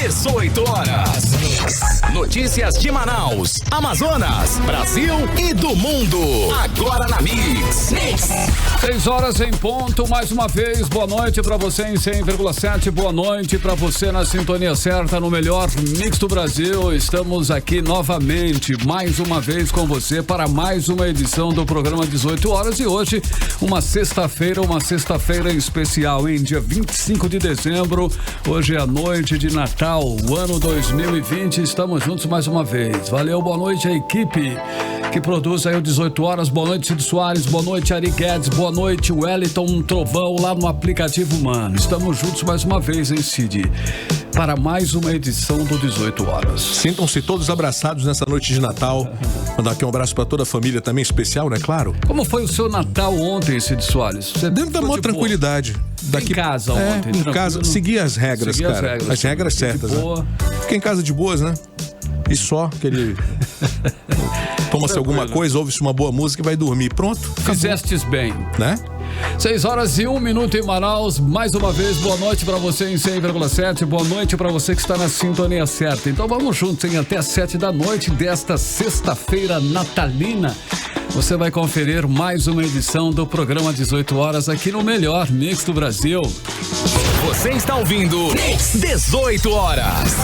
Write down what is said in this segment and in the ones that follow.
18 horas. Notícias de Manaus, Amazonas, Brasil e do mundo. Agora na Mix. 6 horas em ponto, mais uma vez, boa noite pra você em 100,7, boa noite pra você na sintonia certa, no melhor Mix do Brasil. Estamos aqui novamente, mais uma vez com você para mais uma edição do programa 18 horas e hoje uma sexta-feira especial, hein? Dia 25 de dezembro, hoje é a noite de Natal, o ano 2020, estamos juntos mais uma vez. Valeu, boa noite a equipe que produz aí o 18 horas, boa noite Cid Soares, boa noite Ari Guedes, boa noite Wellington Trovão lá no aplicativo Mano. Estamos juntos mais uma vez, hein, Cid? Para mais uma edição do 18 horas. Sintam-se todos abraçados nessa noite de Natal. Mandar aqui um abraço para toda a família também especial, né? Claro. Como foi o seu Natal ontem, Cid Soares? Você dentro da maior tranquilidade. Em casa ontem. Em casa, seguir as regras, cara. As regras certas, né? Fica em casa de boas, né? E só aquele... Toma-se alguma coisa, ouve-se uma boa música e vai dormir. Pronto. Fizestes bem. Né? 6 horas e 1 minuto em Manaus. Mais uma vez, boa noite pra você em 100,7. Boa noite pra você que está na sintonia certa. Então vamos juntos, hein? Até 7 da noite desta sexta-feira natalina. Você vai conferir mais uma edição do programa 18 horas aqui no melhor Mix do Brasil. Você está ouvindo 18 horas.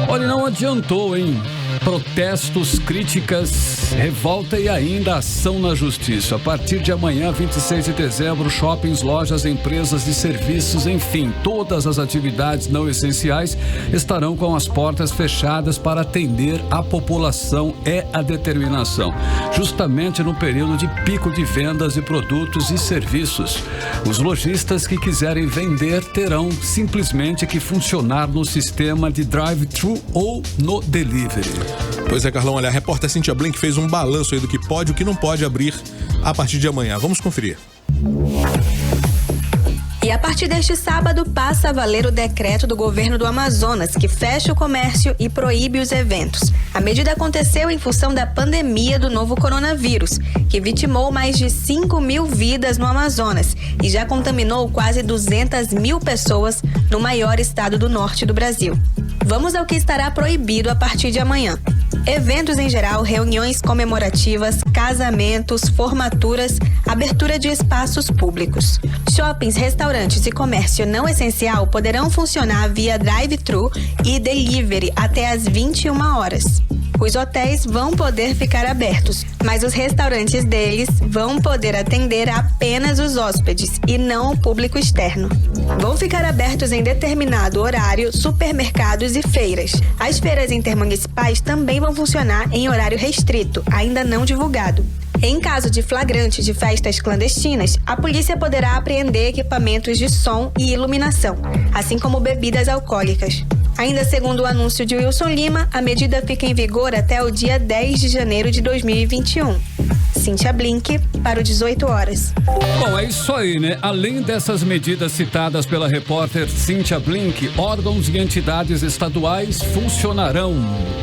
Olha, não adiantou, hein? Protestos, críticas, revolta e ainda ação na justiça. A partir de amanhã, 26 de dezembro, shoppings, lojas, empresas de serviços, enfim, todas as atividades não essenciais estarão com as portas fechadas para atender a população. É a determinação. Justamente no período de pico de vendas de produtos e serviços. Os lojistas que quiserem vender terão simplesmente que funcionar no sistema de drive-thru ou no delivery. Pois é, Carlão, olha, a repórter Cíntia Blink fez um balanço aí do que pode e o que não pode abrir a partir de amanhã. Vamos conferir. E a partir deste sábado passa a valer o decreto do governo do Amazonas, que fecha o comércio e proíbe os eventos. A medida aconteceu em função da pandemia do novo coronavírus, que vitimou mais de 5 mil vidas no Amazonas e já contaminou quase 200 mil pessoas no maior estado do norte do Brasil. Vamos ao que estará proibido a partir de amanhã. Eventos em geral, reuniões comemorativas, casamentos, formaturas, abertura de espaços públicos. Shoppings, restaurantes e comércio não essencial poderão funcionar via drive-thru e delivery até às 21 horas. Os hotéis vão poder ficar abertos, mas os restaurantes deles vão poder atender apenas os hóspedes e não o público externo. Vão ficar abertos em determinado horário supermercados e feiras. As feiras intermunicipais também vão funcionar em horário restrito, ainda não divulgado. Em caso de flagrante de festas clandestinas, a polícia poderá apreender equipamentos de som e iluminação, assim como bebidas alcoólicas. Ainda segundo o anúncio de Wilson Lima, a medida fica em vigor até o dia 10 de janeiro de 2021. Cíntia Blink, para o 18 horas. Bom, é isso aí, né? Além dessas medidas citadas pela repórter Cíntia Blink, órgãos e entidades estaduais funcionarão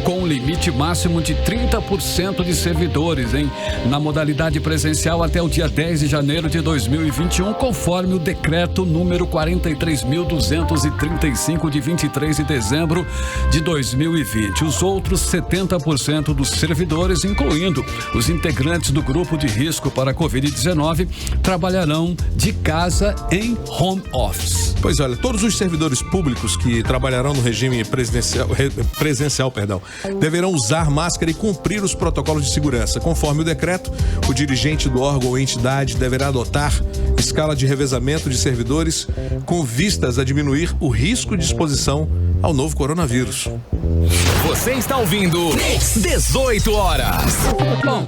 com limite máximo de 30% de servidores, hein? Na modalidade presencial até o dia 10 de janeiro de 2021, conforme o decreto número 43.235 de 23 de dezembro de 2020. Os outros 70% dos servidores, incluindo os integrantes do grupo de risco para a Covid-19, trabalharão de casa em home office. Pois olha, todos os servidores públicos que trabalharão no regime presencial, deverão usar máscara e cumprir os protocolos de segurança. Conforme o decreto, o dirigente do órgão ou entidade deverá adotar escala de revezamento de servidores com vistas a diminuir o risco de exposição ao novo coronavírus. Você está ouvindo 18 horas. Bom,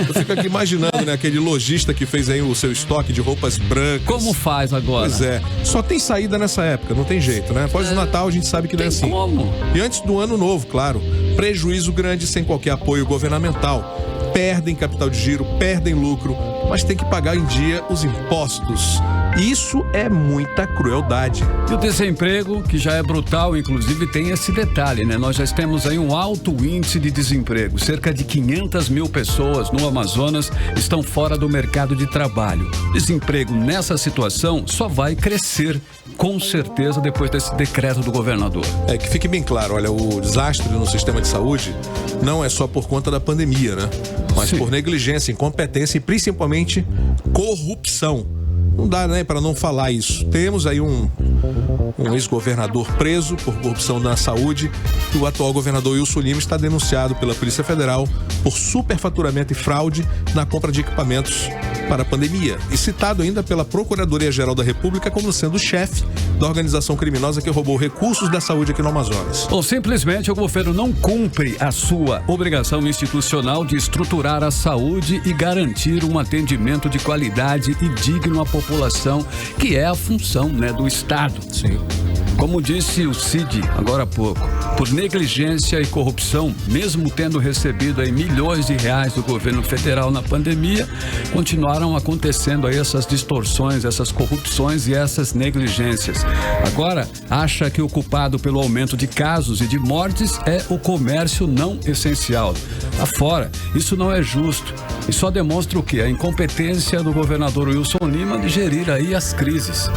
eu fico aqui imaginando, né, aquele lojista que fez aí o seu estoque de roupas brancas. Como faz agora? Pois é, só tem saída nessa época, não tem jeito, né? Após o Natal a gente sabe que não é assim. Como? E antes do ano novo, claro, prejuízo grande sem qualquer apoio governamental. Perdem capital de giro, perdem lucro, mas tem que pagar em dia os impostos. Isso é muita crueldade. E o desemprego, que já é brutal, inclusive tem esse detalhe, né? Nós já temos aí um alto índice de desemprego. Cerca de 500 mil pessoas no Amazonas estão fora do mercado de trabalho. Desemprego nessa situação só vai crescer com certeza, depois desse decreto do governador. Que fique bem claro, olha, o desastre no sistema de saúde não é só por conta da pandemia, né? Mas por negligência, incompetência e principalmente corrupção. Não dá, né, para não falar isso. Temos aí um ex-governador preso por corrupção na saúde e o atual governador Wilson Lima está denunciado pela Polícia Federal por superfaturamento e fraude na compra de equipamentos para a pandemia e citado ainda pela Procuradoria-Geral da República como sendo o chefe da organização criminosa que roubou recursos da saúde aqui no Amazonas. Ou simplesmente o governo não cumpre a sua obrigação institucional de estruturar a saúde e garantir um atendimento de qualidade e digno à população, que é a função, né, do Estado. Sim. Como disse o Cid agora há pouco, por negligência e corrupção, mesmo tendo recebido aí milhões de reais do governo federal na pandemia, continuaram acontecendo aí essas distorções, essas corrupções e essas negligências. Agora, acha que o culpado pelo aumento de casos e de mortes é o comércio não essencial. Afora, isso não é justo e só demonstra o quê? A incompetência do governador Wilson Lima de gerir aí as crises.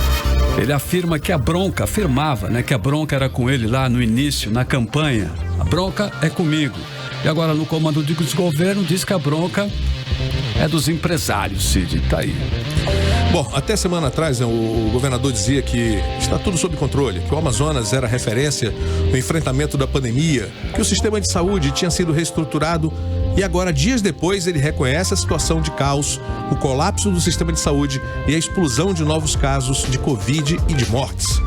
Ele afirma que afirmava, né, que a bronca era com ele lá no início, na campanha. A bronca é comigo. E agora no comando de desgoverno diz que a bronca é dos empresários, Cid. Tá aí. Bom, até semana atrás, né, o governador dizia que está tudo sob controle, que o Amazonas era referência no enfrentamento da pandemia, que o sistema de saúde tinha sido reestruturado e agora, dias depois, ele reconhece a situação de caos, o colapso do sistema de saúde e a explosão de novos casos de Covid e de mortes.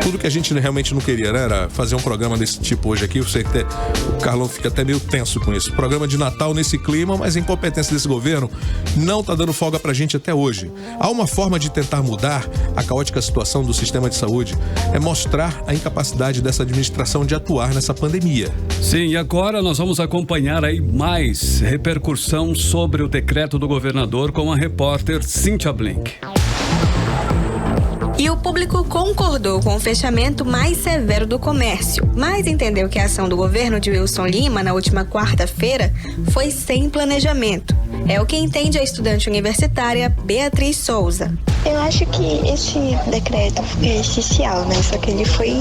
Tudo que a gente realmente não queria, né, era fazer um programa desse tipo hoje aqui. Eu sei que o Carlão fica até meio tenso com isso. Programa de Natal nesse clima, mas a incompetência desse governo não tá dando folga pra gente até hoje. Há uma forma de tentar mudar a caótica situação do sistema de saúde, é mostrar a incapacidade dessa administração de atuar nessa pandemia. Sim, e agora nós vamos acompanhar aí mais repercussão sobre o decreto do governador com a repórter Cíntia Blink. E o público concordou com o fechamento mais severo do comércio, mas entendeu que a ação do governo de Wilson Lima na última quarta-feira foi sem planejamento. É o que entende a estudante universitária Beatriz Souza. Eu acho que esse decreto é essencial, né? Só que ele foi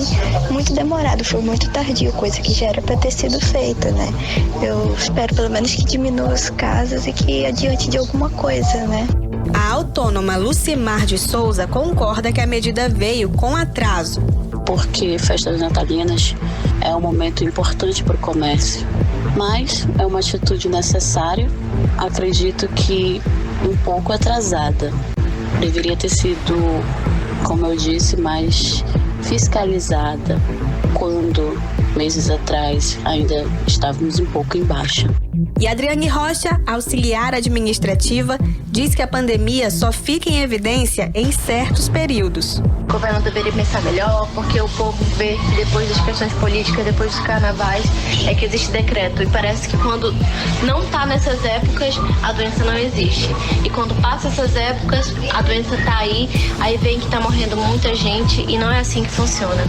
muito demorado, foi muito tardio, coisa que já era para ter sido feita, né? Eu espero pelo menos que diminua os casos e que adiante de alguma coisa, né? A autônoma Lucimar de Souza concorda que a medida veio com atraso. Porque festas natalinas é um momento importante para o comércio, mas é uma atitude necessária, acredito que um pouco atrasada. Deveria ter sido, como eu disse, mais fiscalizada quando, meses atrás, ainda estávamos um pouco em baixa. E Adriane Rocha, auxiliar administrativa, diz que a pandemia só fica em evidência em certos períodos. O governo deveria pensar melhor, porque o povo vê que depois das questões políticas, depois dos carnavais, é que existe decreto. E parece que quando não está nessas épocas, a doença não existe. E quando passa essas épocas, a doença está aí vem que está morrendo muita gente e não é assim que funciona.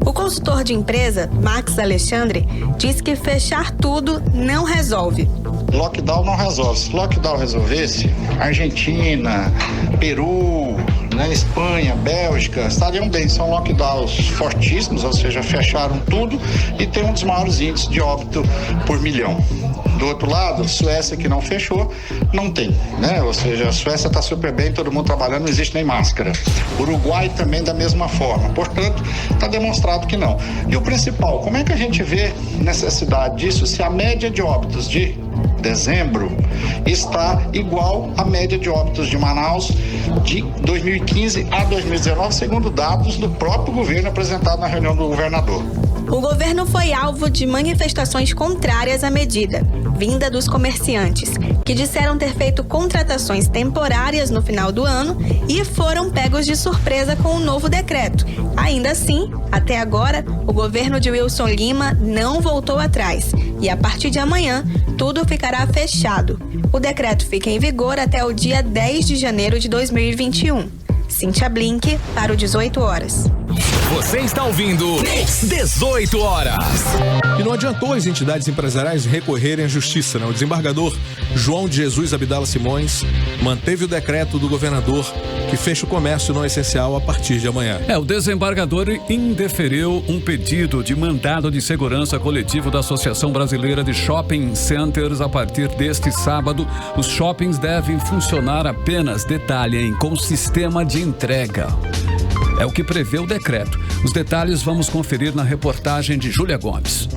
O consultor de empresa, Max Alexandre, diz que fechar tudo não resolve. Lockdown não resolve. Se lockdown resolvesse, Argentina, Peru, né, Espanha, Bélgica, estariam bem. São lockdowns fortíssimos, ou seja, fecharam tudo e tem um dos maiores índices de óbito por milhão. Do outro lado, Suécia, que não fechou, não tem, né? Ou seja, a Suécia está super bem, todo mundo trabalhando, não existe nem máscara. Uruguai também da mesma forma. Portanto, está demonstrado que não. E o principal, como é que a gente vê necessidade disso se a média de óbitos de dezembro está igual à média de óbitos de Manaus de 2015 a 2019, segundo dados do próprio governo apresentado na reunião do governador. O governo foi alvo de manifestações contrárias à medida, vinda dos comerciantes, que disseram ter feito contratações temporárias no final do ano e foram pegos de surpresa com o novo decreto. Ainda assim, até agora, o governo de Wilson Lima não voltou atrás e a partir de amanhã, tudo ficará fechado. O decreto fica em vigor até o dia 10 de janeiro de 2021. Cíntia Blink, para o 18 horas. Você está ouvindo 18 horas. E não adiantou as entidades empresariais recorrerem à justiça, né? O desembargador João de Jesus Abdala Simões manteve o decreto do governador que fecha o comércio não essencial a partir de amanhã. O desembargador indeferiu um pedido de mandado de segurança coletivo da Associação Brasileira de Shopping Centers. A partir deste sábado, os shoppings devem funcionar apenas, detalhe, com sistema de entrega. É o que prevê o decreto. Os detalhes vamos conferir na reportagem de Júlia Gomes.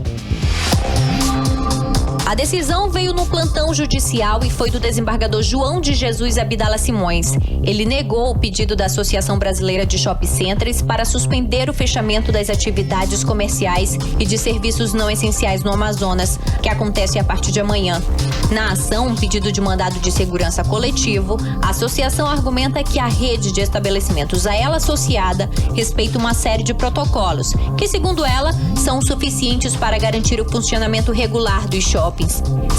A decisão veio no plantão judicial e foi do desembargador João de Jesus Abdala Simões. Ele negou o pedido da Associação Brasileira de Shopping Centers para suspender o fechamento das atividades comerciais e de serviços não essenciais no Amazonas, que acontece a partir de amanhã. Na ação, um pedido de mandado de segurança coletivo, a associação argumenta que a rede de estabelecimentos a ela associada respeita uma série de protocolos, que, segundo ela, são suficientes para garantir o funcionamento regular dos shoppings.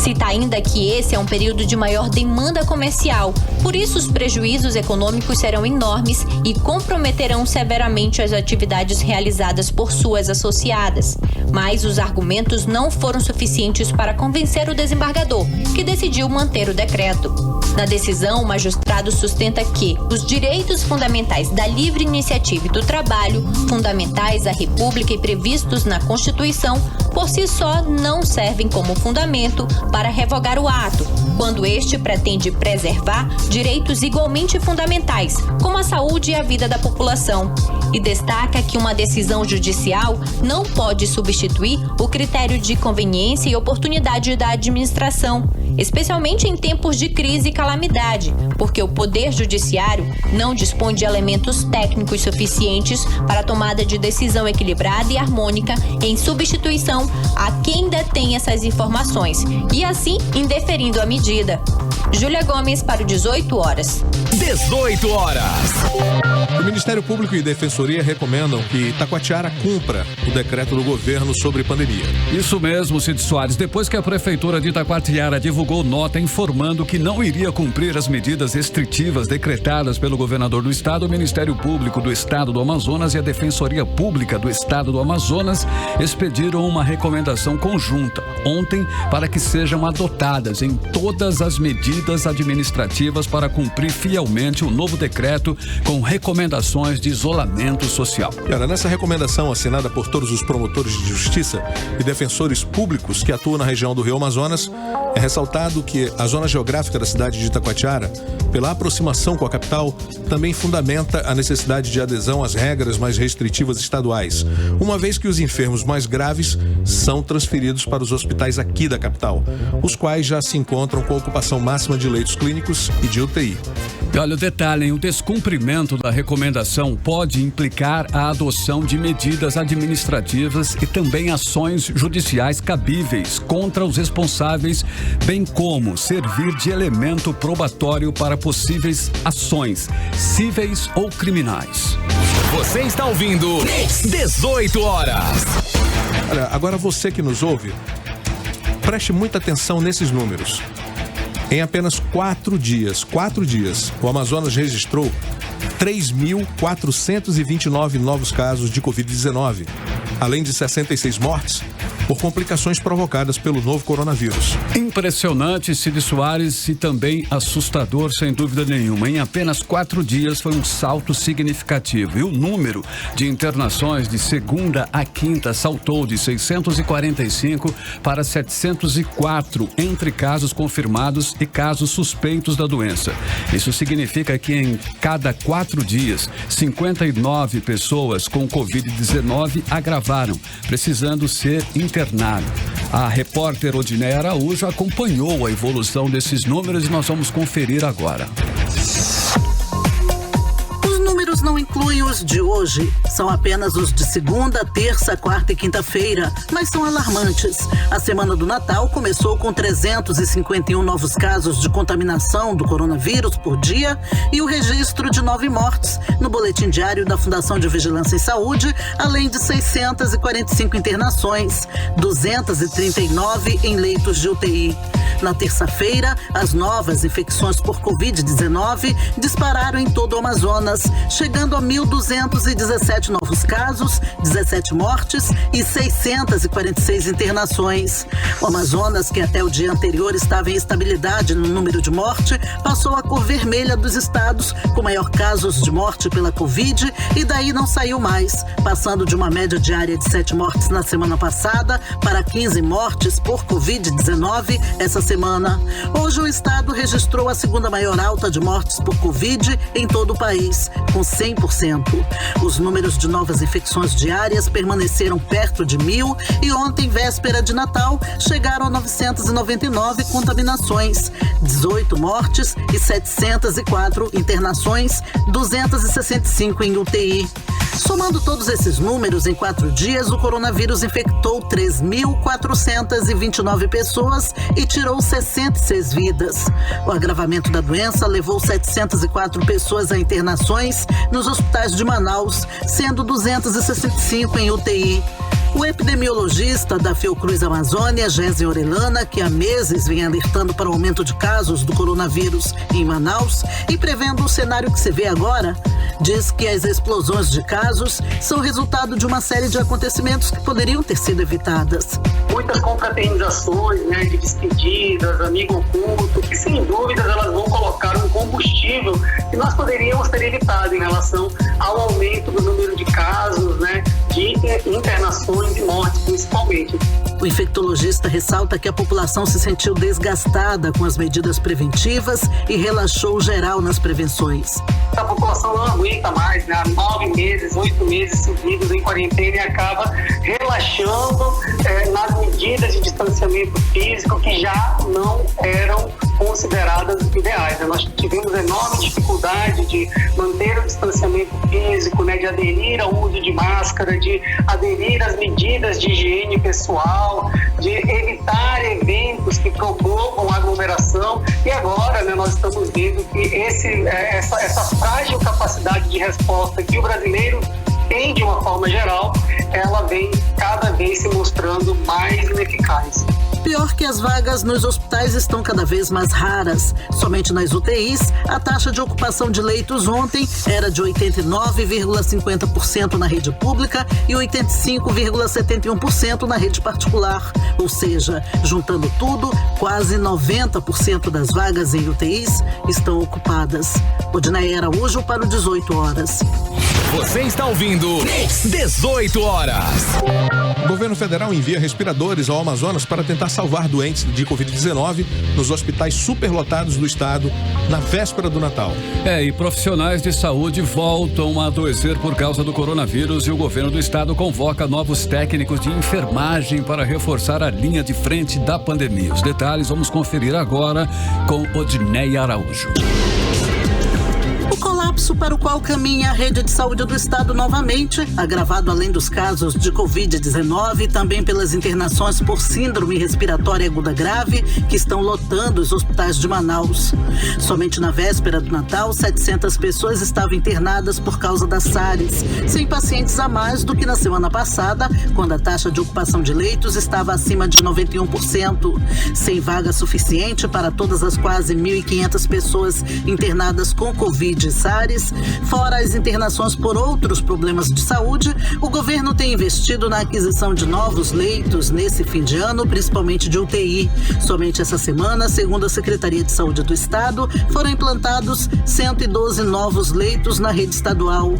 Cita ainda que esse é um período de maior demanda comercial, por isso os prejuízos econômicos serão enormes e comprometerão severamente as atividades realizadas por suas associadas. Mas os argumentos não foram suficientes para convencer o desembargador, que decidiu manter o decreto. Na decisão, o magistrado sustenta que os direitos fundamentais da livre iniciativa e do trabalho, fundamentais à República e previstos na Constituição, por si só não servem como fundamento para revogar o ato, quando este pretende preservar direitos igualmente fundamentais, como a saúde e a vida da população. E destaca que uma decisão judicial não pode substituir o critério de conveniência e oportunidade da administração, especialmente em tempos de crise e calamidade, porque o Poder Judiciário não dispõe de elementos técnicos suficientes para a tomada de decisão equilibrada e harmônica em substituição a quem detém essas informações, e assim indeferindo a medida. Júlia Gomes para o 18 horas. 18 horas. O Ministério Público e Defensoria recomendam que Itacoatiara cumpra o decreto do governo sobre pandemia. Isso mesmo, Cid Soares. Depois que a Prefeitura de Itacoatiara divulgou nota informando que não iria cumprir as medidas restritivas decretadas pelo governador do estado, o Ministério Público do Estado do Amazonas e a Defensoria Pública do Estado do Amazonas expediram uma recomendação conjunta ontem para que sejam adotadas em todas as medidas administrativas para cumprir fielmente o novo decreto com recomendações de isolamento social. E olha, nessa recomendação assinada por todos os promotores de justiça e defensores públicos que atuam na região do Rio Amazonas, é ressaltado que a zona geográfica da cidade de Itacoatiara, pela aproximação com a capital, também fundamenta a necessidade de adesão às regras mais restritivas estaduais, uma vez que os enfermos mais graves são transferidos para os hospitais aqui da capital, os quais já se encontram com a ocupação máxima de leitos clínicos e de UTI. E olha o detalhe, o descumprimento da recomendação pode implicar a adoção de medidas administrativas e também ações judiciais cabíveis contra os responsáveis, bem como servir de elemento probatório para possíveis ações cíveis ou criminais. Você está ouvindo 18 horas. Olha, agora você que nos ouve, preste muita atenção nesses números. Em apenas 4 dias, o Amazonas registrou 3.429 novos casos de Covid-19, além de 66 mortes por complicações provocadas pelo novo coronavírus. Impressionante, Cid Soares, e também assustador, sem dúvida nenhuma. Em apenas 4 dias foi um salto significativo. E o número de internações de segunda a quinta saltou de 645 para 704 entre casos confirmados e casos suspeitos da doença. Isso significa que em cada 4 dias, 59 pessoas com Covid-19 agravaram, precisando ser internado. A repórter Odineia Araújo acompanhou a evolução desses números e nós vamos conferir agora. Os não incluem os de hoje, são apenas os de segunda, terça, quarta e quinta-feira, mas são alarmantes. A semana do Natal começou com 351 novos casos de contaminação do coronavírus por dia e o registro de 9 mortes no boletim diário da Fundação de Vigilância em Saúde, além de 645 internações, 239 em leitos de UTI. Na terça-feira, as novas infecções por Covid-19 dispararam em todo o Amazonas, chegando a 1.217 novos casos, 17 mortes e 646 internações. O Amazonas, que até o dia anterior estava em estabilidade no número de morte, passou a cor vermelha dos estados com maior casos de morte pela Covid e daí não saiu mais, passando de uma média diária de 7 mortes na semana passada para 15 mortes por Covid-19 essa semana. Hoje o estado registrou a segunda maior alta de mortes por Covid em todo o país, com 100%. Os números de novas infecções diárias permaneceram perto de 1.000 e ontem, véspera de Natal, chegaram a 999 contaminações, 18 mortes e 704 internações, 265 em UTI. Somando todos esses números, em 4 dias, o coronavírus infectou 3.429 pessoas e tirou 66 vidas. O agravamento da doença levou 704 pessoas a internações nos hospitais de Manaus, sendo 265 em UTI. O epidemiologista da Fiocruz Amazônia, Gésia Orellana, que há meses vem alertando para o aumento de casos do coronavírus em Manaus e prevendo o cenário que se vê agora, diz que as explosões de casos são resultado de uma série de acontecimentos que poderiam ter sido evitadas. Muitas confraternizações, de despedidas, amigo oculto, que sem dúvidas elas vão colocar um combustível que nós poderíamos ter evitado em relação ao aumento do número de casos, de internações e mortes principalmente. O infectologista ressalta que a população se sentiu desgastada com as medidas preventivas e relaxou geral nas prevenções. A população não aguenta mais, 9 meses, 8 meses seguidos em quarentena e acaba relaxando nas medidas de distanciamento físico que já não eram consideradas ideais. Nós tivemos enorme dificuldade de manter o distanciamento físico, de aderir ao uso de máscara, de aderir às medidas de higiene pessoal, de evitar eventos que promovam aglomeração. E agora nós estamos vendo que essa frágil capacidade de resposta que o brasileiro tem de uma forma geral, ela vem cada vez se mostrando mais ineficaz. Pior que as vagas nos hospitais estão cada vez mais raras. Somente nas UTIs, a taxa de ocupação de leitos ontem era de 89,50% na rede pública e 85,71% na rede particular. Ou seja, juntando tudo, quase 90% das vagas em UTIs estão ocupadas. Odinaia Araújo para o 18 horas. Você está ouvindo 18 horas. O governo federal envia respiradores ao Amazonas para tentar salvar doentes de Covid-19 nos hospitais superlotados do estado na véspera do Natal. E profissionais de saúde voltam a adoecer por causa do coronavírus e o governo do estado convoca novos técnicos de enfermagem para reforçar a linha de frente da pandemia. Os detalhes vamos conferir agora com Odinaia Araújo. O colapso para o qual caminha a rede de saúde do estado novamente, agravado além dos casos de Covid-19 e também pelas internações por síndrome respiratória aguda grave que estão lotando os hospitais de Manaus. Somente na véspera do Natal, 700 pessoas estavam internadas por causa da SARS, 100 pacientes a mais do que na semana passada, quando a taxa de ocupação de leitos estava acima de 91%, sem vaga suficiente para todas as quase 1.500 pessoas internadas com Covid e SARS, fora as internações por outros problemas de saúde, o governo tem investido na aquisição de novos leitos nesse fim de ano, principalmente de UTI. Somente essa semana, segundo a Secretaria de Saúde do Estado, foram implantados 112 novos leitos na rede estadual.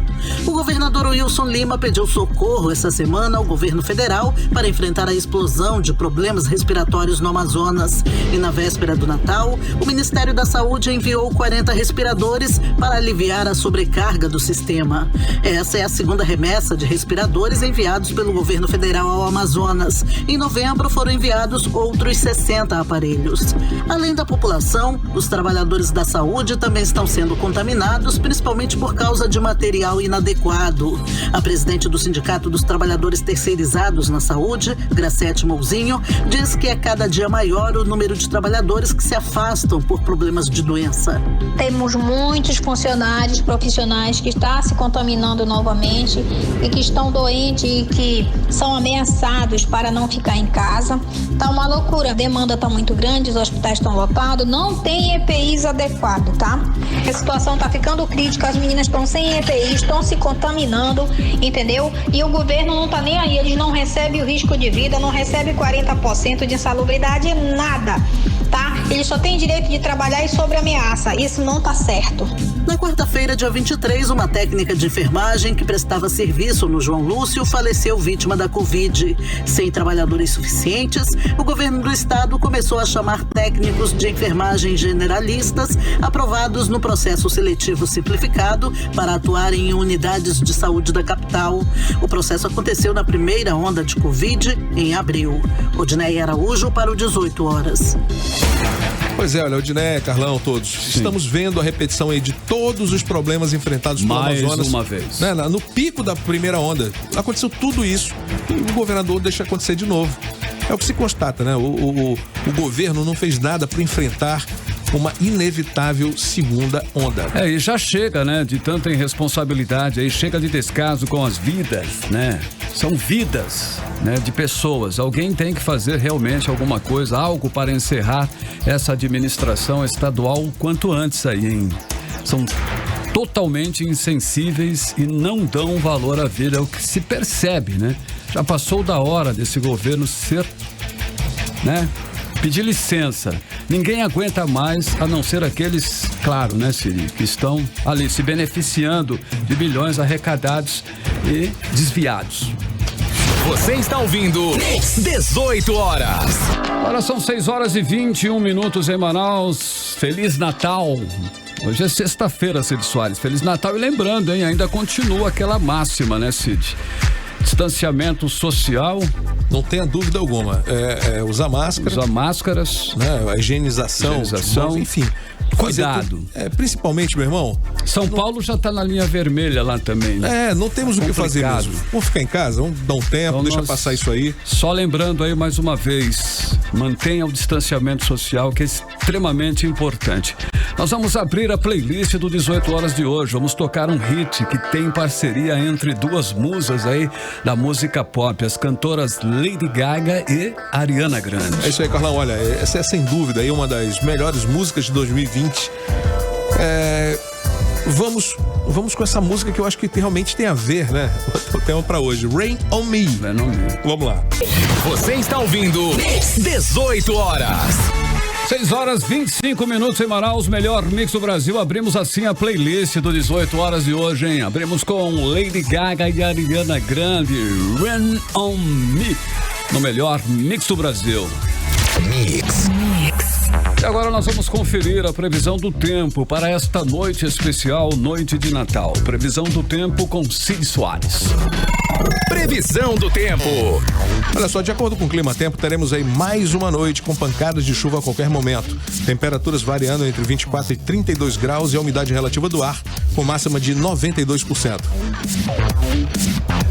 O governador Wilson Lima pediu socorro essa semana ao governo federal para enfrentar a explosão de problemas respiratórios no Amazonas. E na véspera do Natal, o Ministério da Saúde enviou 40 respiradores para aliviar a sobrecarga do sistema. Essa é a segunda remessa de respiradores enviados pelo governo federal ao Amazonas. Em novembro foram enviados outros 60 aparelhos. Além da população, os trabalhadores da saúde também estão sendo contaminados, principalmente por causa de material inadequado. A presidente do Sindicato dos Trabalhadores Terceirizados na Saúde, Graciete Mouzinho, diz que é cada dia maior o número de trabalhadores que se afastam por problemas de doença. Temos muitos funcionários funcionários profissionais que estão se contaminando novamente e que estão doentes e que são ameaçados para não ficar em casa. Tá uma loucura, a demanda tá muito grande, os hospitais estão lotados, não tem EPIs adequados, tá? A situação tá ficando crítica, as meninas estão sem EPIs, estão se contaminando, entendeu? E o governo não tá nem aí, eles não recebem o risco de vida, não recebem 40% de insalubridade, nada, tá? Eles só têm direito de trabalhar e sobre ameaça, isso não tá certo. Na quarta-feira, dia 23, uma técnica de enfermagem que prestava serviço no João Lúcio faleceu vítima da Covid. Sem trabalhadores suficientes, o governo do estado começou a chamar técnicos de enfermagem generalistas aprovados no processo seletivo simplificado para atuar em unidades de saúde da capital. O processo aconteceu na primeira onda de Covid em abril. Odinei Araújo para o 18 horas. Pois é, olha, Odinei, Carlão, todos. Sim. Estamos vendo a repetição aí de todos os problemas enfrentados pelo Amazonas. Mais uma vez. Né, no pico da primeira onda. Aconteceu tudo isso e o governador deixa acontecer de novo. É o que se constata, né? O governo não fez nada para enfrentar uma inevitável segunda onda. E já chega, né, de tanta irresponsabilidade, aí chega de descaso com as vidas, né? São vidas, né, de pessoas. Alguém tem que fazer realmente alguma coisa, algo para encerrar essa administração estadual o quanto antes aí, hein? São totalmente insensíveis e não dão valor à vida, é o que se percebe, né? Já passou da hora desse governo ser, né, pedir licença. Ninguém aguenta mais, a não ser aqueles, claro, né, Siri, que estão ali se beneficiando de bilhões arrecadados e desviados. Você está ouvindo 18 horas. Agora são 6h21 em Manaus. Feliz Natal. Hoje é sexta-feira, Cid Soares. Feliz Natal. E lembrando, hein, ainda continua aquela máxima, né, Cid? Distanciamento social. Não tenha dúvida alguma. Usar máscara. Usar máscaras. Né, a higienização. Enfim. Cuidado. Principalmente, meu irmão. São Paulo já está na linha vermelha lá também, né? Não temos o que fazer mesmo. Vamos ficar em casa, vamos dar um tempo, então deixa passar isso aí. Só lembrando aí mais uma vez, mantenha o distanciamento social, que é extremamente importante. Nós vamos abrir a playlist do 18 horas de hoje. Vamos tocar um hit que tem parceria entre duas musas aí da música pop, as cantoras Lady Gaga e Ariana Grande. É isso aí, Carlão. Olha, essa é sem dúvida aí uma das melhores músicas de 2020. Vamos com essa música que eu acho que realmente tem a ver, né? O tema pra hoje, Rain on Me. Vamos lá. Você está ouvindo 18 horas. 6h25 em Manaus, melhor mix do Brasil. Abrimos assim a playlist do 18 horas de hoje, hein? Abrimos com Lady Gaga e Ariana Grande, Rain on Me, no melhor mix do Brasil. Mix. E agora nós vamos conferir a previsão do tempo para esta noite especial, noite de Natal. Previsão do tempo com Cid Soares. Previsão do tempo. Olha só, de acordo com o Clima Tempo, teremos aí mais uma noite com pancadas de chuva a qualquer momento. Temperaturas variando entre 24 e 32 graus e a umidade relativa do ar com máxima de 92%.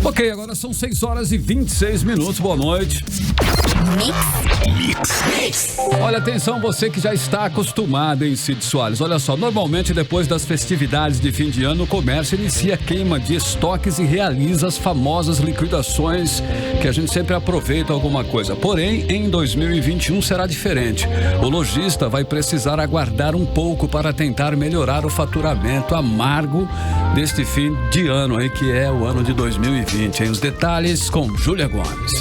Ok, agora são 6h26. Boa noite. Mix. Olha, atenção, você que já está acostumado em Cid Soares. Olha só, normalmente depois das festividades de fim de ano, o comércio inicia a queima de estoques e realiza as famosas liquidações que a gente sempre aproveita alguma coisa. Porém, em 2021 será diferente. O lojista vai precisar aguardar um pouco para tentar melhorar o faturamento amargo deste fim de ano aí, que é o ano de 2020. Hein? Os detalhes com Júlia Gomes.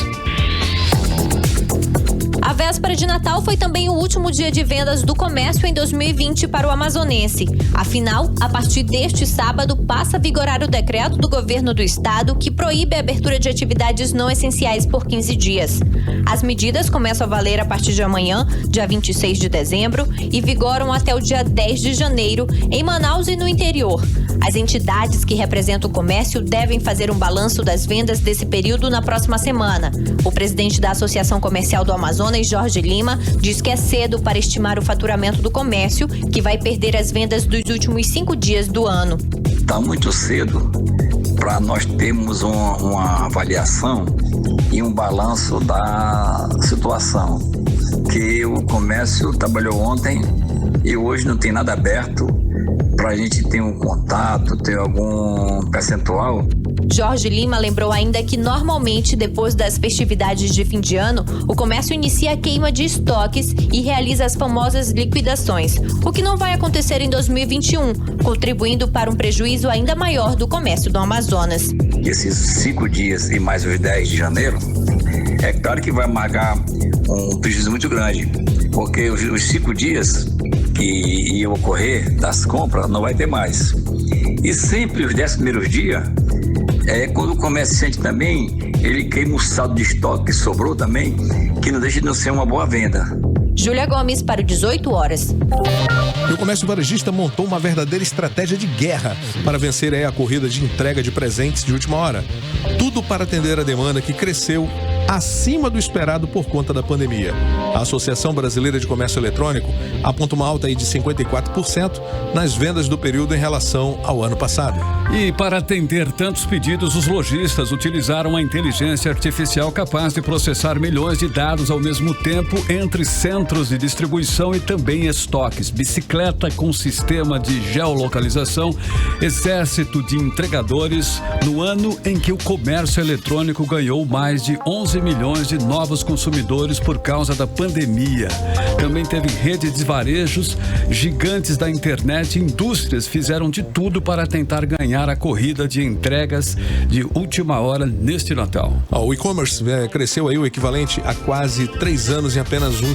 A véspera de Natal foi também o último dia de vendas do comércio em 2020 para o amazonense. Afinal, a partir deste sábado, passa a vigorar o decreto do governo do estado que proíbe a abertura de atividades não essenciais por 15 dias. As medidas começam a valer a partir de amanhã, dia 26 de dezembro, e vigoram até o dia 10 de janeiro, em Manaus e no interior. As entidades que representam o comércio devem fazer um balanço das vendas desse período na próxima semana. O presidente da Associação Comercial do Amazonas, Jorge Lima, diz que é cedo para estimar o faturamento do comércio, que vai perder as vendas dos últimos 5 dias do ano. Está muito cedo para nós termos uma avaliação e um balanço da situação, que o comércio trabalhou ontem e hoje não tem nada aberto. para a gente ter um contato, ter algum percentual. Jorge Lima lembrou ainda que normalmente depois das festividades de fim de ano, o comércio inicia a queima de estoques e realiza as famosas liquidações, o que não vai acontecer em 2021, contribuindo para um prejuízo ainda maior do comércio do Amazonas. Esses 5 dias e mais os 10 de janeiro, é claro que vai marcar um prejuízo muito grande, porque os 5 dias que iam ocorrer das compras não vai ter mais. E sempre os 10 primeiros dias, quando o comerciante também, ele queima o saldo de estoque que sobrou também, que não deixa de não ser uma boa venda. Júlia Gomes para o 18 horas. E o comércio varejista montou uma verdadeira estratégia de guerra para vencer a corrida de entrega de presentes de última hora. Tudo para atender a demanda que cresceu acima do esperado por conta da pandemia. A Associação Brasileira de Comércio Eletrônico aponta uma alta aí de 54% nas vendas do período em relação ao ano passado. E para atender tantos pedidos, os lojistas utilizaram a inteligência artificial capaz de processar milhões de dados ao mesmo tempo entre centros de distribuição e também estoques. Bicicleta com sistema de geolocalização, exército de entregadores, no ano em que o comércio eletrônico ganhou mais de 11 milhões de novos consumidores por causa da pandemia. Também teve rede de varejos, gigantes da internet e indústrias fizeram de tudo para tentar ganhar a corrida de entregas de última hora neste Natal. O e-commerce cresceu aí o equivalente a quase 3 anos em apenas um.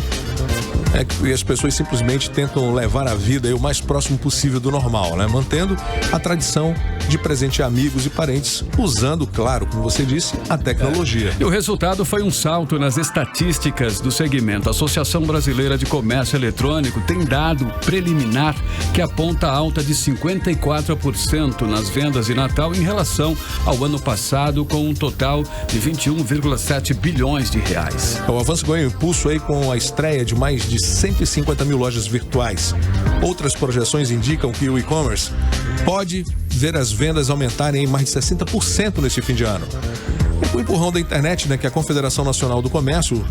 E as pessoas simplesmente tentam levar a vida aí o mais próximo possível do normal, né? Mantendo a tradição de presentear amigos e parentes, usando, claro, como você disse, a tecnologia. E o resultado foi um salto nas estatísticas do segmento. A Associação Brasileira de Comércio Eletrônico tem dado preliminar que aponta alta de 54% nas vendas de Natal em relação ao ano passado, com um total de 21,7 bilhões de reais. O avanço ganhou impulso aí com a estreia de mais de 150 mil lojas virtuais. Outras projeções indicam que o e-commerce pode ver as vendas aumentarem em mais de 60% neste fim de ano. O empurrão da internet, né, que a Confederação Nacional do Comércio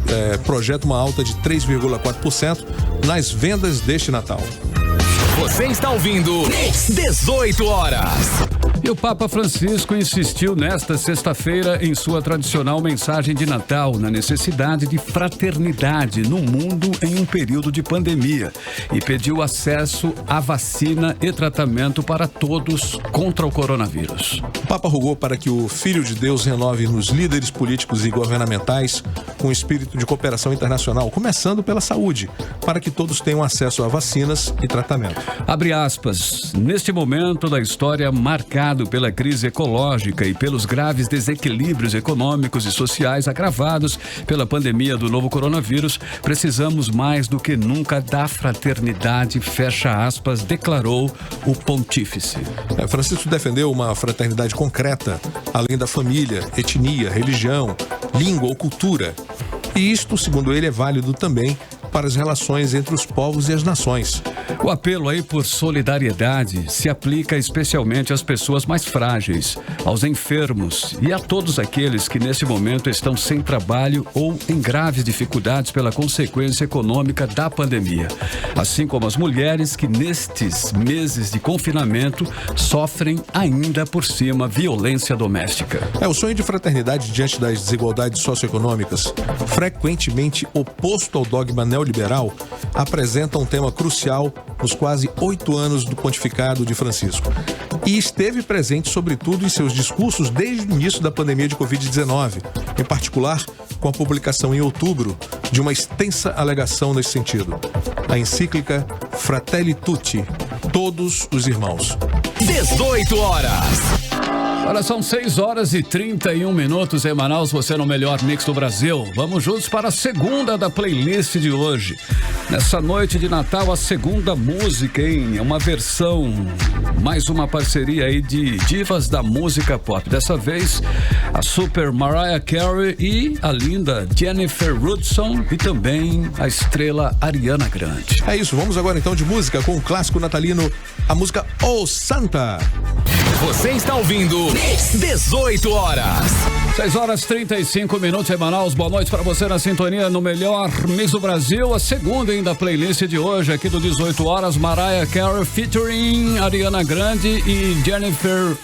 projeta uma alta de 3,4% nas vendas deste Natal. Você está ouvindo 18 horas. E o Papa Francisco insistiu nesta sexta-feira em sua tradicional mensagem de Natal na necessidade de fraternidade no mundo em um período de pandemia e pediu acesso à vacina e tratamento para todos contra o coronavírus. O Papa rogou para que o Filho de Deus renove nos líderes políticos e governamentais um espírito de cooperação internacional, começando pela saúde, para que todos tenham acesso a vacinas e tratamento. Abre aspas. Neste momento da história marcado pela crise ecológica e pelos graves desequilíbrios econômicos e sociais agravados pela pandemia do novo coronavírus, precisamos mais do que nunca da fraternidade, fecha aspas, declarou o pontífice. Francisco defendeu uma fraternidade concreta, além da família, etnia, religião, língua ou cultura. E isto, segundo ele, é válido também para as relações entre os povos e as nações. O apelo aí por solidariedade se aplica especialmente às pessoas mais frágeis, aos enfermos e a todos aqueles que nesse momento estão sem trabalho ou em graves dificuldades pela consequência econômica da pandemia, assim como as mulheres que nestes meses de confinamento sofrem ainda por cima violência doméstica. O sonho de fraternidade diante das desigualdades socioeconômicas, frequentemente oposto ao dogma neoliberal, apresenta um tema crucial nos quase 8 anos do pontificado de Francisco. E esteve presente, sobretudo, em seus discursos desde o início da pandemia de Covid-19, em particular com a publicação em outubro de uma extensa alegação nesse sentido. A encíclica Fratelli Tutti, Todos os Irmãos. 18 horas. Olha, são 6 horas e 31 minutos em Manaus, você no melhor mix do Brasil. Vamos juntos para a segunda da playlist de hoje. Nessa noite de Natal, a segunda música, hein? É uma versão, mais uma parceria aí de divas da música pop. Dessa vez, a super Mariah Carey e a linda Jennifer Hudson e também a estrela Ariana Grande. É isso, vamos agora então de música com o clássico natalino, a música Oh Santa. Você está ouvindo 18 horas. 6h35 em Manaus. Boa noite para você na sintonia no melhor mix do Brasil. A segunda ainda playlist de hoje, aqui do 18 horas, Mariah Carey featuring Ariana Grande e Jennifer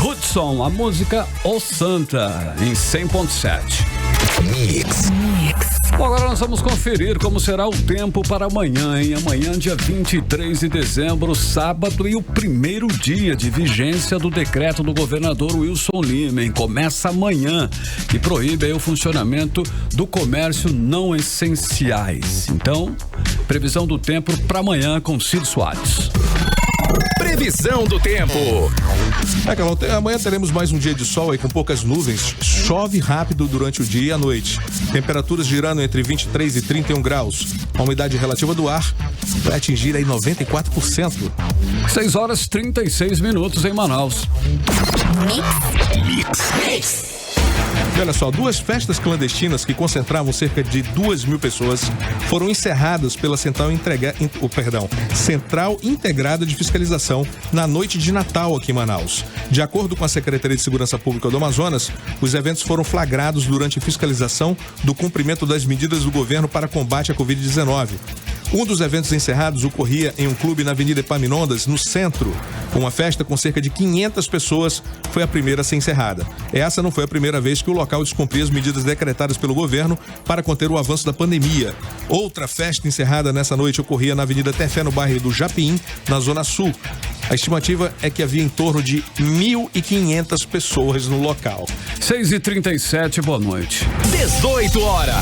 Hudson. A música O Santa, em 100.7. Mix. Bom, agora nós vamos conferir como será o tempo para amanhã, hein? Amanhã, dia 23 de dezembro, sábado, e o primeiro dia de vigência do decreto do governador Wilson Lima, hein? Começa amanhã, que proíbe aí o funcionamento do comércio não essenciais. Então, previsão do tempo para amanhã com Cid Soares. Previsão do tempo. Carol, amanhã teremos mais um dia de sol aí com poucas nuvens. Chove rápido durante o dia e a noite. Temperaturas girando entre 23 e 31 graus. A umidade relativa do ar vai atingir aí 94%. 6h36 em Manaus. Mix. E olha só, 2 festas clandestinas que concentravam cerca de 2.000 pessoas foram encerradas pela Central Integrada de Fiscalização na noite de Natal aqui em Manaus. De acordo com a Secretaria de Segurança Pública do Amazonas, os eventos foram flagrados durante a fiscalização do cumprimento das medidas do governo para combate à Covid-19. Um dos eventos encerrados ocorria em um clube na Avenida Epaminondas, no centro. Uma festa com cerca de 500 pessoas foi a primeira a ser encerrada. Essa não foi a primeira vez que o local descumpria as medidas decretadas pelo governo para conter o avanço da pandemia. Outra festa encerrada nessa noite ocorria na Avenida Tefé, no bairro do Japim, na Zona Sul. A estimativa é que havia em torno de 1.500 pessoas no local. 6h37, boa noite. 18 horas.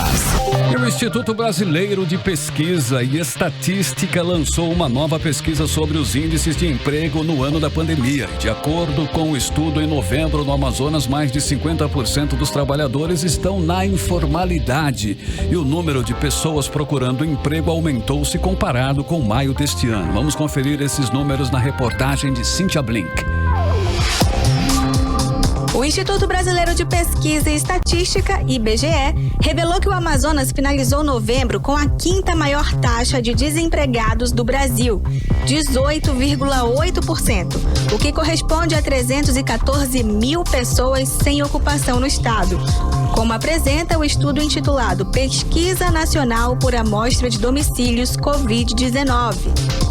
E o Instituto Brasileiro de Pesquisa e Estatística lançou uma nova pesquisa sobre os índices de emprego no ano da pandemia. De acordo com o estudo, em novembro, no Amazonas, mais de 50% dos trabalhadores estão na informalidade. E o número de pessoas procurando emprego aumentou-se comparado com maio deste ano. Vamos conferir esses números na reportagem de Cíntia Blink. O Instituto Brasileiro de Pesquisa e Estatística, IBGE, revelou que o Amazonas finalizou novembro com a 5ª maior taxa de desempregados do Brasil, 18,8%, o que corresponde a 314 mil pessoas sem ocupação no estado, como apresenta o estudo intitulado Pesquisa Nacional por Amostra de Domicílios Covid-19.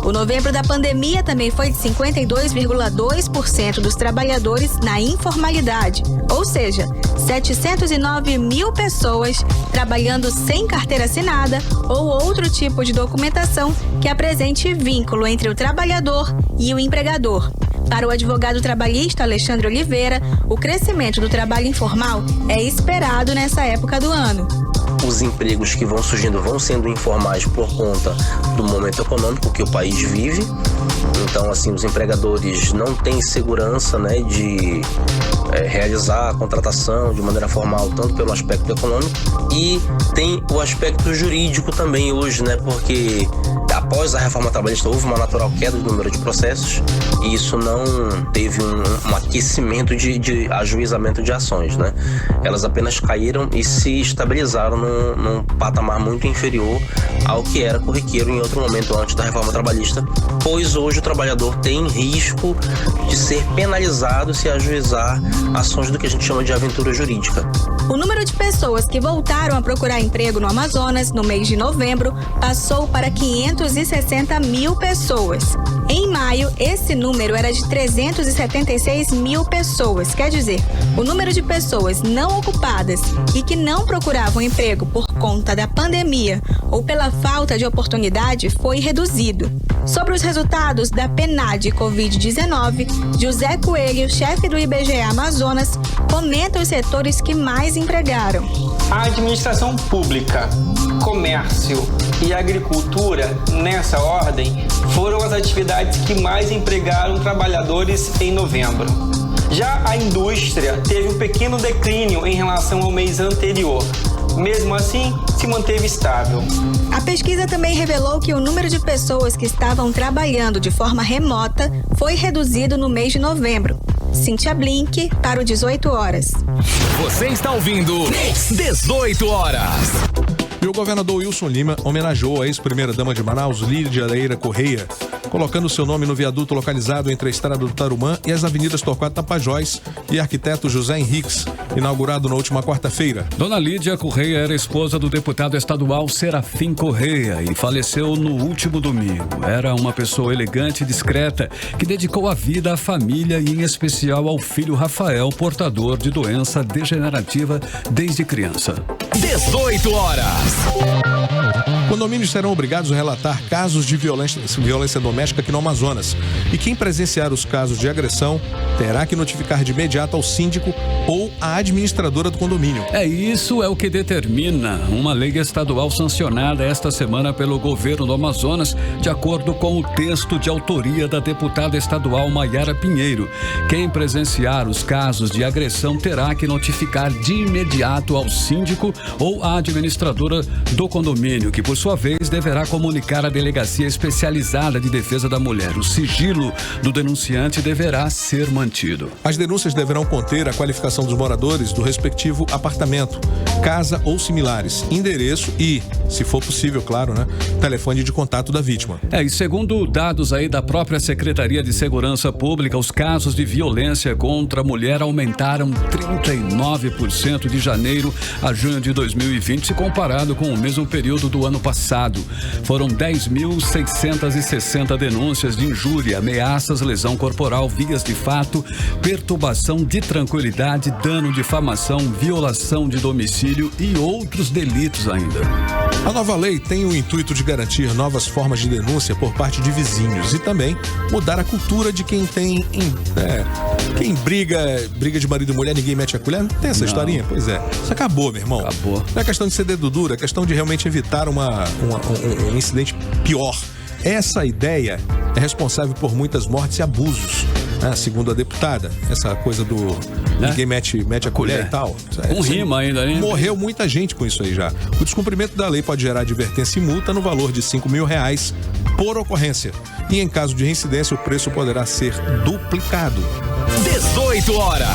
O novembro da pandemia também foi de 52,2% dos trabalhadores na informalidade, ou seja, 709 mil pessoas trabalhando sem carteira assinada ou outro tipo de documentação que apresente vínculo entre o trabalhador e o empregador. Para o advogado trabalhista Alexandre Oliveira, o crescimento do trabalho informal é esperado nessa época do ano. Os empregos que vão surgindo vão sendo informais por conta do momento econômico que o país vive. Então, assim, os empregadores não têm segurança, né, de realizar a contratação de maneira formal, tanto pelo aspecto econômico, e tem o aspecto jurídico também hoje, né, porque após a reforma trabalhista houve uma natural queda do número de processos e isso não teve um aquecimento de ajuizamento de ações, né? Elas apenas caíram e se estabilizaram num patamar muito inferior ao que era corriqueiro em outro momento antes da reforma trabalhista, pois hoje o trabalhador tem risco de ser penalizado se ajuizar ações do que a gente chama de aventura jurídica. O número de pessoas que voltaram a procurar emprego no Amazonas no mês de novembro passou para 560 mil pessoas. Em maio, esse número era de 376 mil pessoas. Quer dizer, o número de pessoas não ocupadas e que não procuravam emprego por conta da pandemia ou pela falta de oportunidade foi reduzido. Sobre os resultados da PNAD Covid-19, José Coelho, chefe do IBGE Amazonas, comenta os setores que mais empregaram. A administração pública, comércio e agricultura, nessa ordem, foram as atividades que mais empregaram trabalhadores em novembro. Já a indústria teve um pequeno declínio em relação ao mês anterior. Mesmo assim, se manteve estável. A pesquisa também revelou que o número de pessoas que estavam trabalhando de forma remota foi reduzido no mês de novembro. Cíntia Blink, para o 18 horas. Você está ouvindo 18 horas. E o governador Wilson Lima homenageou a ex-primeira-dama de Manaus, Lídia Leira Correia, colocando seu nome no viaduto localizado entre a Estrada do Tarumã e as avenidas Torquato Tapajós e arquiteto José Henriques, inaugurado na última quarta-feira. Dona Lídia Correia era esposa do deputado estadual Serafim Correia e faleceu no último domingo. Era uma pessoa elegante e discreta que dedicou a vida à família e, em especial, ao filho Rafael, portador de doença degenerativa desde criança. 18 horas. Condomínios serão obrigados a relatar casos de violência doméstica aqui no Amazonas. E quem presenciar os casos de agressão terá que notificar de imediato ao síndico ou à administradora do condomínio. Isso é o que determina uma lei estadual sancionada esta semana pelo governo do Amazonas, de acordo com o texto de autoria da deputada estadual Maiara Pinheiro. Quem presenciar os casos de agressão terá que notificar de imediato ao síndico ou à administradora do condomínio, que por sua vez deverá comunicar à Delegacia Especializada de Defesa da Mulher. O sigilo do denunciante deverá ser mantido. As denúncias deverão conter a qualificação dos moradores do respectivo apartamento, casa ou similares, endereço e, se for possível, claro, telefone de contato da vítima. E segundo dados aí da própria Secretaria de Segurança Pública, os casos de violência contra a mulher aumentaram 39% de janeiro a junho de 2020, se comparado com o mesmo período do ano passado. Foram 10.660 denúncias de injúria, ameaças, lesão corporal, vias de fato, perturbação de tranquilidade, dano, difamação, violação de domicílio e outros delitos ainda. A nova lei tem o intuito de garantir novas formas de denúncia por parte de vizinhos e também mudar a cultura de quem tem quem briga de marido e mulher, ninguém mete a colher. Não tem essa historinha? Pois é. Isso acabou, meu irmão. Acabou. Não é questão de ser dedo duro, é questão de realmente evitar um incidente pior. Essa ideia é responsável por muitas mortes e abusos, segundo a deputada. Essa coisa do ninguém mete a colher e tal. Rima ainda, né? Morreu muita gente com isso aí já. O descumprimento da lei pode gerar advertência e multa no valor de R$5.000 por ocorrência. E em caso de reincidência, o preço poderá ser duplicado. 18 horas.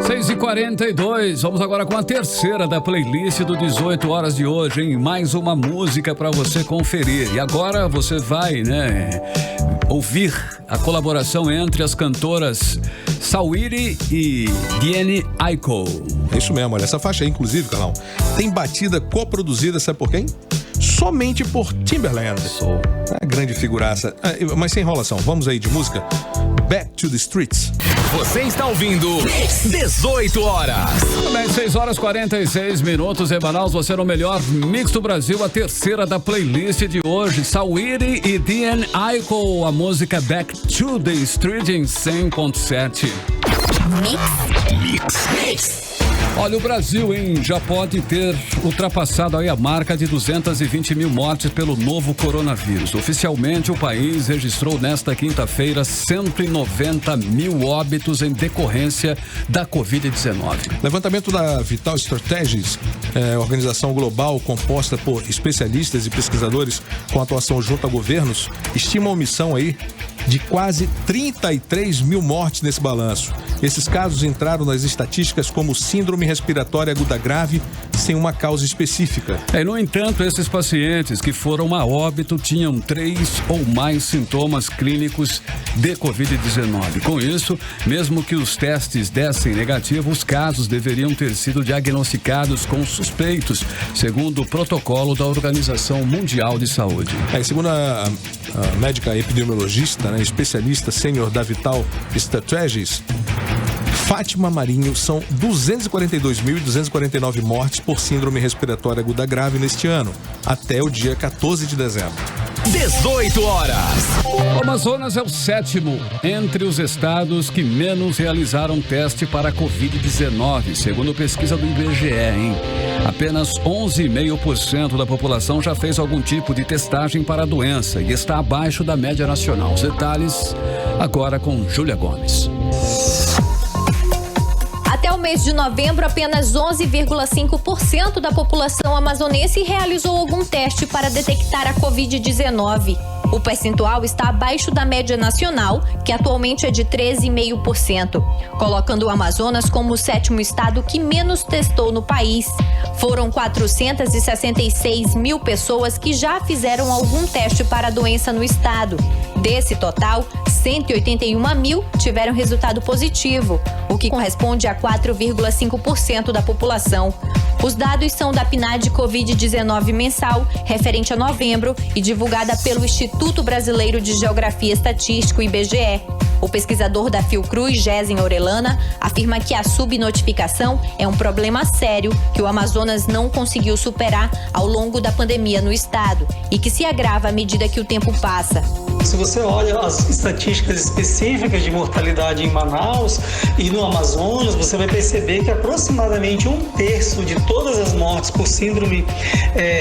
6h42, vamos agora com a terceira da playlist do 18 horas de hoje, hein? Mais uma música para você conferir. E agora você vai, ouvir a colaboração entre as cantoras Saweetie e Diene Aiko. É isso mesmo, olha, essa faixa aí, inclusive, Carlão, tem batida coproduzida, sabe por quem? Somente por Timbaland. Grande figuraça. Mas sem enrolação, vamos aí de música. Back to the Streets. Você está ouvindo 18 horas. Também 6h46 em Manaus, você no melhor mix do Brasil, a terceira da playlist de hoje. Saweetie e Diene Aiko, a música Back to the Street em 100.7. Mix. Olha, o Brasil, já pode ter ultrapassado aí a marca de 220 mil mortes pelo novo coronavírus. Oficialmente, o país registrou nesta quinta-feira 190 mil óbitos em decorrência da Covid-19. Levantamento da Vital Strategies, organização global composta por especialistas e pesquisadores com atuação junto a governos, estima a omissão aí de quase 33 mil mortes nesse balanço. Esses casos entraram nas estatísticas como síndrome respiratória aguda grave sem uma causa específica. No entanto, esses pacientes que foram a óbito tinham 3 ou mais sintomas clínicos de Covid-19. Com isso, mesmo que os testes dessem negativo, os casos deveriam ter sido diagnosticados com suspeitos, segundo o protocolo da Organização Mundial de Saúde. Segundo a médica epidemiologista, especialista sênior da Vital Strategies, Fátima Marinho, são 242.249 mortes por síndrome respiratória aguda grave neste ano, até o dia 14 de dezembro. 18 horas. O Amazonas é o 7º entre os estados que menos realizaram teste para a Covid-19, segundo pesquisa do IBGE, Apenas 11,5% da população já fez algum tipo de testagem para a doença e está abaixo da média nacional. Os detalhes agora com Júlia Gomes. Até o mês de novembro, apenas 11,5% da população amazonense realizou algum teste para detectar a Covid-19. O percentual está abaixo da média nacional, que atualmente é de 13,5%, colocando o Amazonas como o 7º estado que menos testou no país. Foram 466 mil pessoas que já fizeram algum teste para a doença no estado. Desse total, 181 mil tiveram resultado positivo, o que corresponde a 4,5% da população. Os dados são da PNAD Covid-19 mensal, referente a novembro e divulgada pelo Instituto Brasileiro de Geografia e Estatística, IBGE. O pesquisador da Fiocruz, Gésen Orellana, afirma que a subnotificação é um problema sério que o Amazonas não conseguiu superar ao longo da pandemia no estado e que se agrava à medida que o tempo passa. Se você olha as estatísticas específicas de mortalidade em Manaus e no Amazonas, você vai perceber que aproximadamente 1/3 de todas as mortes por síndrome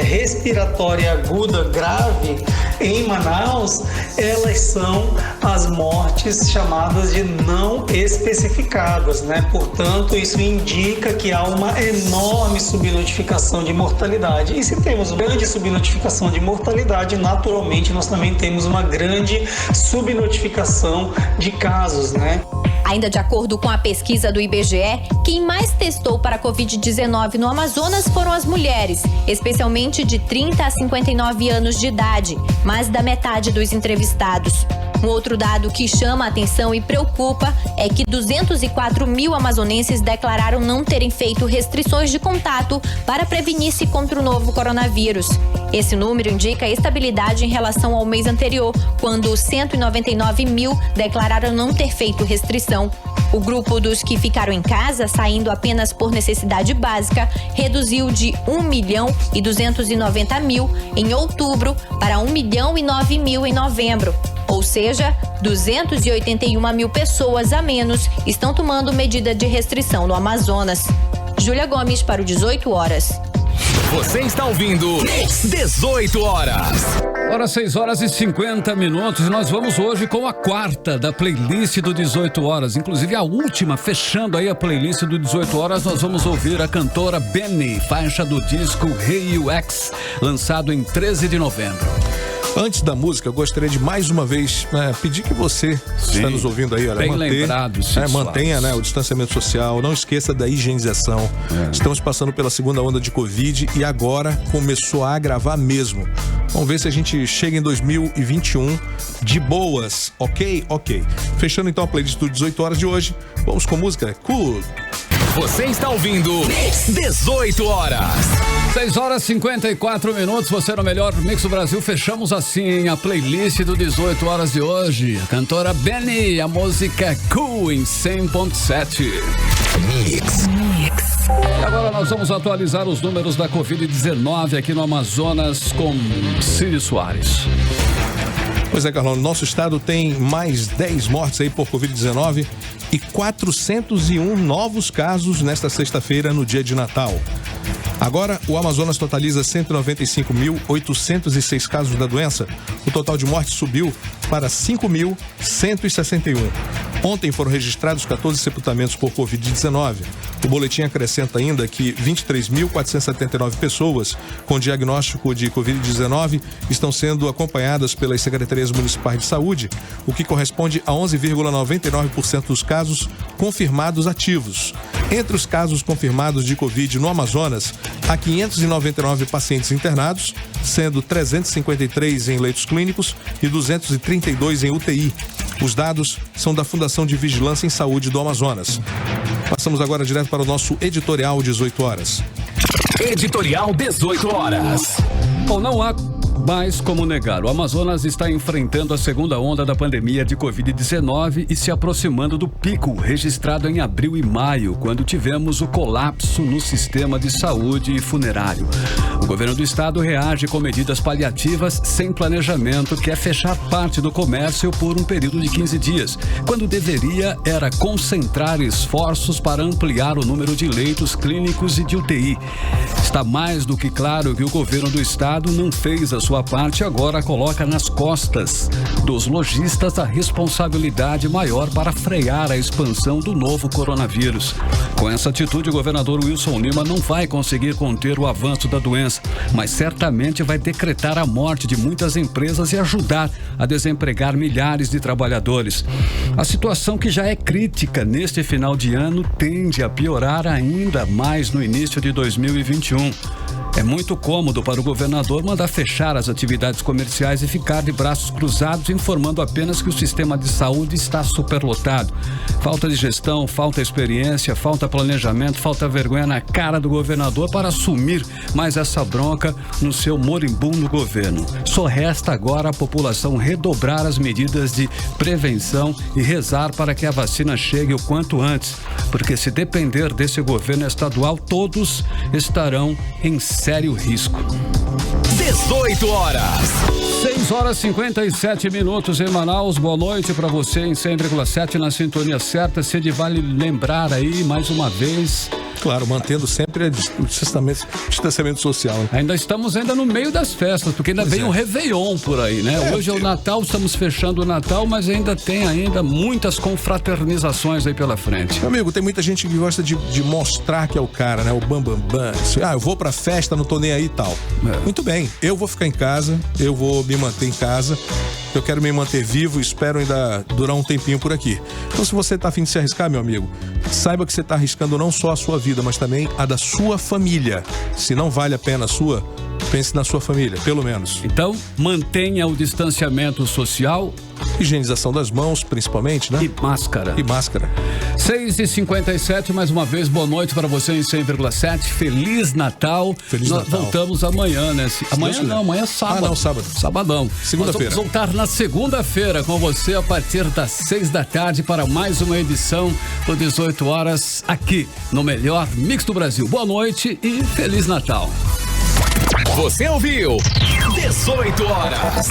respiratória aguda grave em Manaus, elas são as mortes chamadas de não especificadas, né? Portanto, isso indica que há uma enorme subnotificação de mortalidade. E se temos uma grande subnotificação de mortalidade, naturalmente nós também temos uma grande subnotificação de casos, né? Ainda de acordo com a pesquisa do IBGE, quem mais testou para a Covid-19 no Amazonas foram as mulheres, especialmente de 30 a 59 anos de idade, mais da metade dos entrevistados. Um outro dado que chama a atenção e preocupa é que 204 mil amazonenses declararam não terem feito restrições de contato para prevenir-se contra o novo coronavírus. Esse número indica estabilidade em relação ao mês anterior, quando 199 mil declararam não ter feito restrição. O grupo dos que ficaram em casa, saindo apenas por necessidade básica, reduziu de 1.290.000 em outubro para 1.009.000 em novembro. Ou seja, 281 mil pessoas a menos estão tomando medida de restrição no Amazonas. Júlia Gomes para o 18 horas. Você está ouvindo 18 horas. Ora, 6h50. Nós vamos hoje com a quarta da playlist do 18 horas. Inclusive a última, fechando aí a playlist do 18 horas, nós vamos ouvir a cantora Benny, faixa do disco Hey UX, lançado em 13 de novembro. Antes da música, eu gostaria de mais uma vez pedir que você está nos ouvindo aí, olha, mantenha o distanciamento social, não esqueça da higienização. Estamos passando pela segunda onda de Covid e agora começou a agravar mesmo. Vamos ver se a gente chega em 2021 de boas, ok? Fechando então a playlist do 18 horas de hoje, vamos com música Cool. Você está ouvindo 18 horas. 6h54. Você no melhor mix do Brasil. Fechamos assim a playlist do 18 horas de hoje. A cantora Benny, a música Cool em 100.7. Mix. E agora nós vamos atualizar os números da Covid-19 aqui no Amazonas com Círio Soares. Pois é, Carlão, nosso estado tem mais 10 mortes aí por Covid-19 e 401 novos casos nesta sexta-feira, no dia de Natal. Agora, o Amazonas totaliza 195.806 casos da doença. O total de mortes subiu para 5.161. Ontem foram registrados 14 sepultamentos por Covid-19. O boletim acrescenta ainda que 23.479 pessoas com diagnóstico de Covid-19 estão sendo acompanhadas pelas secretarias municipais de saúde, o que corresponde a 11,99% dos casos confirmados ativos. Entre os casos confirmados de Covid no Amazonas, há 599 pacientes internados, sendo 353 em leitos clínicos e 232 em UTI. Os dados são da Fundação de Vigilância em Saúde do Amazonas. Passamos agora direto para o nosso editorial 18 horas. Editorial 18 horas. Bom, não há mais como negar. O Amazonas está enfrentando a segunda onda da pandemia de Covid-19 e se aproximando do pico registrado em abril e maio, quando tivemos o colapso no sistema de saúde e funerário. O governo do estado reage com medidas paliativas sem planejamento, que é fechar parte do comércio por um período de 15 dias, quando deveria era concentrar esforços para ampliar o número de leitos clínicos e de UTI. Está mais do que claro que o governo do estado não fez a sua parte, agora coloca nas costas dos lojistas a responsabilidade maior para frear a expansão do novo coronavírus. Com essa atitude, o governador Wilson Lima não vai conseguir conter o avanço da doença, mas certamente vai decretar a morte de muitas empresas e ajudar a desempregar milhares de trabalhadores. A situação, que já é crítica neste final de ano, tende a piorar ainda mais no início de 2021. É muito cômodo para o governador mandar fechar as atividades comerciais e ficar de braços cruzados, informando apenas que o sistema de saúde está superlotado. Falta de gestão, falta experiência, falta planejamento, falta vergonha na cara do governador para assumir mais essa bronca no seu moribundo governo. Só resta agora a população redobrar as medidas de prevenção e rezar para que a vacina chegue o quanto antes, porque se depender desse governo estadual, todos estarão em sério risco. 18 horas. 6 horas e 57 minutos em Manaus. Boa noite para você em 100,7 na sintonia certa. Sede vale lembrar aí mais uma vez. Claro, mantendo sempre o distanciamento social. Né? Ainda estamos no meio das festas, porque ainda vem um Réveillon por aí, né? Hoje é o Natal, estamos fechando o Natal, mas ainda tem muitas confraternizações aí pela frente. Meu amigo, tem muita gente que gosta de mostrar que é o cara, né? O bambambam. Eu vou pra festa, não tô nem aí e tal. Muito bem, eu vou ficar em casa, eu vou me manter em casa. Eu quero me manter vivo e espero ainda durar um tempinho por aqui. Então, se você tá a fim de se arriscar, meu amigo, saiba que você tá arriscando não só a sua vida, mas também a da sua família. Se não vale a pena a sua, pense na sua família, pelo menos. Então, mantenha o distanciamento social. Higienização das mãos, principalmente, né? E máscara. 6h57, mais uma vez, boa noite para você em 100,7. Feliz Natal. Feliz Natal. Voltamos amanhã, né? Amanhã não, amanhã é sábado. Ah, não, sábado. Sabadão. Segunda-feira. Nós vamos voltar na segunda-feira com você a partir das 6 da tarde para mais uma edição do 18 horas aqui no melhor Mix do Brasil. Boa noite e Feliz Natal. Você ouviu 18 horas.